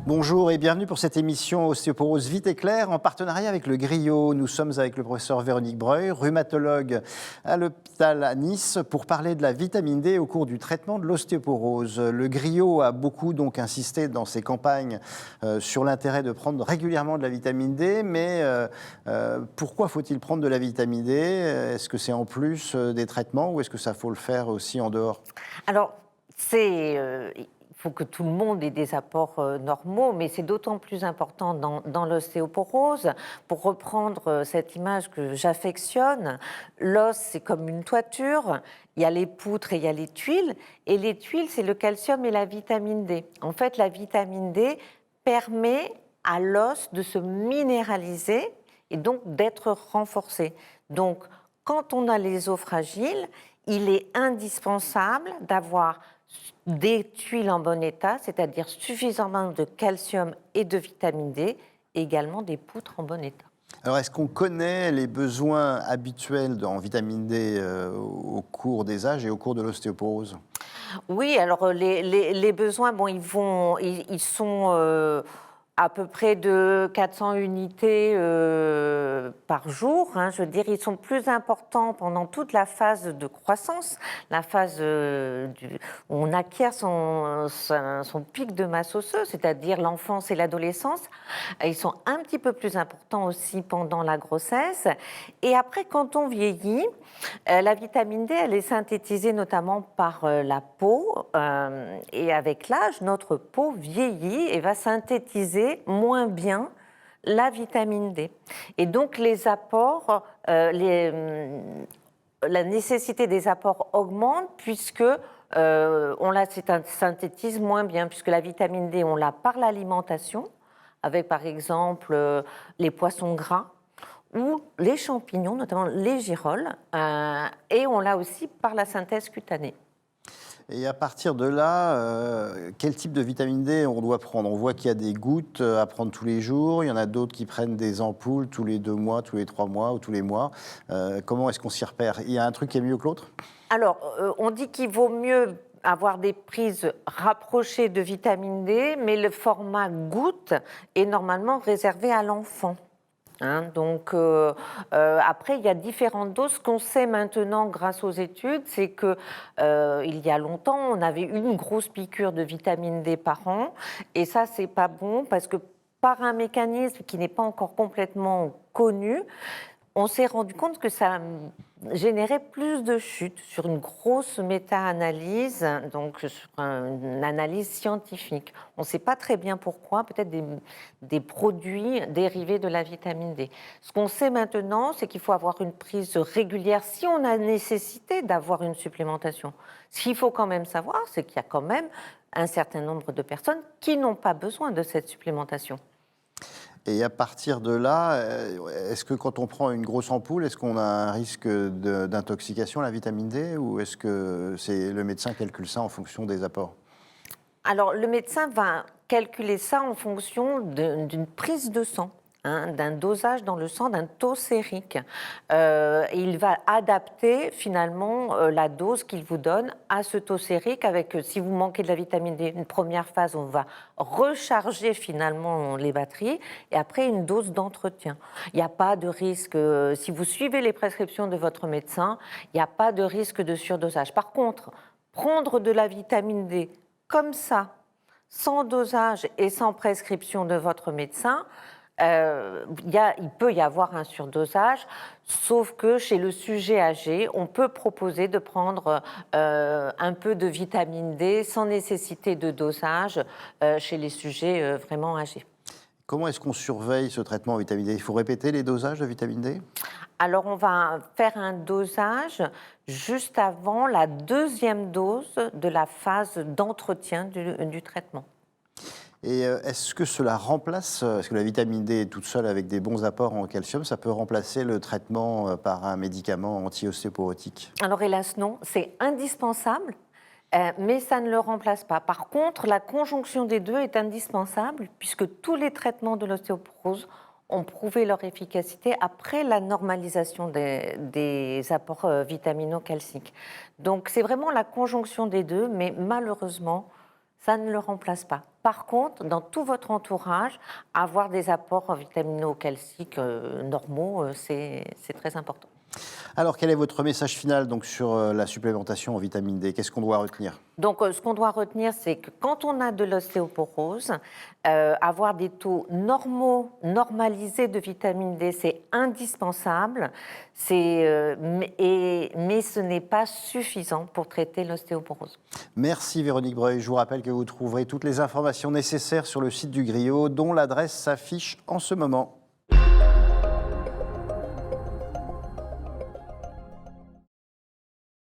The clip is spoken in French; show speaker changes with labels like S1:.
S1: Bonjour et bienvenue pour cette émission Ostéoporose Vite et Claire en partenariat avec le Griot. Nous sommes avec le professeur Véronique Breuil, rhumatologue à l'hôpital à Nice, pour parler de la vitamine D au cours du traitement de l'ostéoporose. Le Griot a beaucoup donc insisté dans ses campagnes sur l'intérêt de prendre régulièrement de la vitamine D, mais pourquoi faut-il prendre de la vitamine D? Est-ce que c'est en plus des traitements ou est-ce que ça faut le faire aussi en dehors?
S2: Alors, il faut que tout le monde ait des apports normaux, mais c'est d'autant plus important dans l'ostéoporose. Pour reprendre cette image que j'affectionne, l'os, c'est comme une toiture. Il y a les poutres et il y a les tuiles. Et les tuiles, c'est le calcium et la vitamine D. En fait, la vitamine D permet à l'os de se minéraliser et donc d'être renforcé. Donc, quand on a les os fragiles, il est indispensable d'avoir des tuiles en bon état, c'est-à-dire suffisamment de calcium et de vitamine D, et également des poutres en bon état.
S1: Alors, est-ce qu'on connaît les besoins habituels en vitamine D au cours des âges et au cours de l'ostéoporose?
S2: Oui, alors les besoins, bon, ils sont à peu près de 400 unités par jour. Je veux dire, ils sont plus importants pendant toute la phase de croissance, la phase où on acquiert son pic de masse osseuse, c'est-à-dire l'enfance et l'adolescence. Ils sont un petit peu plus importants aussi pendant la grossesse. Et après, quand on vieillit, la vitamine D, elle est synthétisée notamment par la peau. Et avec l'âge, notre peau vieillit et va synthétiser moins bien la vitamine D. Et donc, les apports, la nécessité des apports augmente puisque on la synthétise moins bien, puisque la vitamine D, on l'a par l'alimentation, avec par exemple les poissons gras, ou les champignons, notamment les girolles, et on l'a aussi par la synthèse cutanée.
S1: Et à partir de là, quel type de vitamine D on doit prendre? On voit qu'il y a des gouttes à prendre tous les jours, il y en a d'autres qui prennent des ampoules tous les 2 mois, tous les 3 mois ou tous les mois. Comment est-ce qu'on s'y repère? Il y a un truc qui est mieux que l'autre?
S2: Alors, on dit qu'il vaut mieux avoir des prises rapprochées de vitamine D, mais le format goutte est normalement réservé à l'enfant. Donc, après, il y a différentes doses. Ce qu'on sait maintenant grâce aux études, c'est que il y a longtemps, on avait une grosse piqûre de vitamine D par an. Et ça, c'est pas bon parce que par un mécanisme qui n'est pas encore complètement connu, on s'est rendu compte que ça générait plus de chutes sur une grosse méta-analyse, donc sur une analyse scientifique. On ne sait pas très bien pourquoi, peut-être des produits dérivés de la vitamine D. Ce qu'on sait maintenant, c'est qu'il faut avoir une prise régulière si on a nécessité d'avoir une supplémentation. Ce qu'il faut quand même savoir, c'est qu'il y a quand même un certain nombre de personnes qui n'ont pas besoin de cette supplémentation.
S1: Et à partir de là, est-ce que quand on prend une grosse ampoule, est-ce qu'on a un risque d'intoxication à la vitamine D ou est-ce que c'est le médecin calcule ça en fonction des apports?
S2: Alors, le médecin va calculer ça en fonction d'une prise de sang, d'un dosage dans le sang, d'un taux sérique. Et il va adapter finalement la dose qu'il vous donne à ce taux sérique. Avec, si vous manquez de la vitamine D, une première phase, on va recharger finalement les batteries et après une dose d'entretien. Il n'y a pas de risque, si vous suivez les prescriptions de votre médecin, il n'y a pas de risque de surdosage. Par contre, prendre de la vitamine D comme ça, sans dosage et sans prescription de votre médecin, il peut y avoir un surdosage, sauf que chez le sujet âgé, on peut proposer de prendre un peu de vitamine D sans nécessité de dosage chez les sujets vraiment âgés.
S1: Comment est-ce qu'on surveille ce traitement en vitamine D? Il faut répéter les dosages de vitamine D?
S2: Alors, on va faire un dosage juste avant la deuxième dose de la phase d'entretien du traitement.
S1: Et est-ce que cela remplace, est-ce que la vitamine D toute seule avec des bons apports en calcium, ça peut remplacer le traitement par un médicament anti-ostéoporotique?
S2: Alors, hélas, non, c'est indispensable, mais ça ne le remplace pas. Par contre, la conjonction des deux est indispensable puisque tous les traitements de l'ostéoporose ont prouvé leur efficacité après la normalisation des apports vitamino-calciques. Donc, c'est vraiment la conjonction des deux, mais malheureusement, ça ne le remplace pas. Par contre, dans tout votre entourage, avoir des apports vitamino-calciques normaux, c'est très important.
S1: Alors, quel est votre message final donc, sur la supplémentation en vitamine D? Qu'est-ce qu'on doit retenir?
S2: Donc, ce qu'on doit retenir, c'est que quand on a de l'ostéoporose, avoir des taux normaux, normalisés de vitamine D, c'est indispensable, mais ce n'est pas suffisant pour traiter l'ostéoporose.
S1: Merci Véronique Breuil. Je vous rappelle que vous trouverez toutes les informations nécessaires sur le site du Griot, dont l'adresse s'affiche en ce moment.